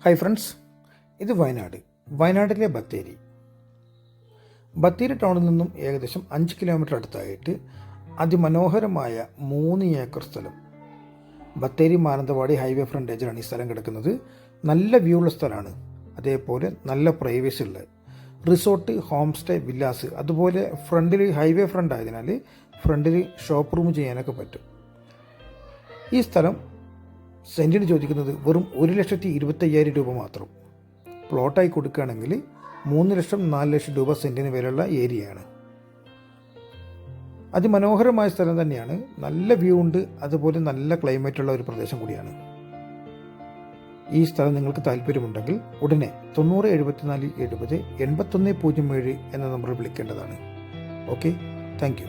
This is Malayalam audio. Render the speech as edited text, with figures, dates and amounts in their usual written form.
ഹായ് ഫ്രണ്ട്സ്, ഇത് വയനാട്ടിലെ ബത്തേരി ടൗണിൽ നിന്നും ഏകദേശം 5 കിലോമീറ്റർ അടുത്തായിട്ട് അതിമനോഹരമായ 3 ഏക്കർ സ്ഥലം. ബത്തേരി മാനന്തവാടി ഹൈവേ ഫ്രണ്ടേജിലാണ് ഈ സ്ഥലം കിടക്കുന്നത്. നല്ല വ്യൂ ഉള്ള സ്ഥലമാണ്. അതേപോലെ നല്ല പ്രൈവസി ഉള്ള റിസോർട്ട്, ഹോം സ്റ്റേ, വില്ലാസ്, അതുപോലെ ഫ്രണ്ടിൽ ഹൈവേ ഫ്രണ്ട് ആയതിനാൽ ഫ്രണ്ടിൽ ഷോപ്പ് റൂം ചെയ്യാനൊക്കെ പറ്റും. ഈ സ്ഥലം സെൻറ്റിന് ചോദിക്കുന്നത് വെറും 1,25,000 രൂപ മാത്രം. പ്ലോട്ടായി കൊടുക്കുകയാണെങ്കിൽ 3 ലക്ഷം 4 ലക്ഷം രൂപ സെൻറ്റിന് വിലയുള്ള ഏരിയയാണ്. അതിമനോഹരമായ സ്ഥലം തന്നെയാണ്. നല്ല വ്യൂ ഉണ്ട്, അതുപോലെ നല്ല ക്ലൈമറ്റുള്ള ഒരു പ്രദേശം കൂടിയാണ്. ഈ സ്ഥലം നിങ്ങൾക്ക് താല്പര്യമുണ്ടെങ്കിൽ ഉടനെ 907470 8107 എന്ന നമ്പറിൽ വിളിക്കേണ്ടതാണ്. Okay, thank you.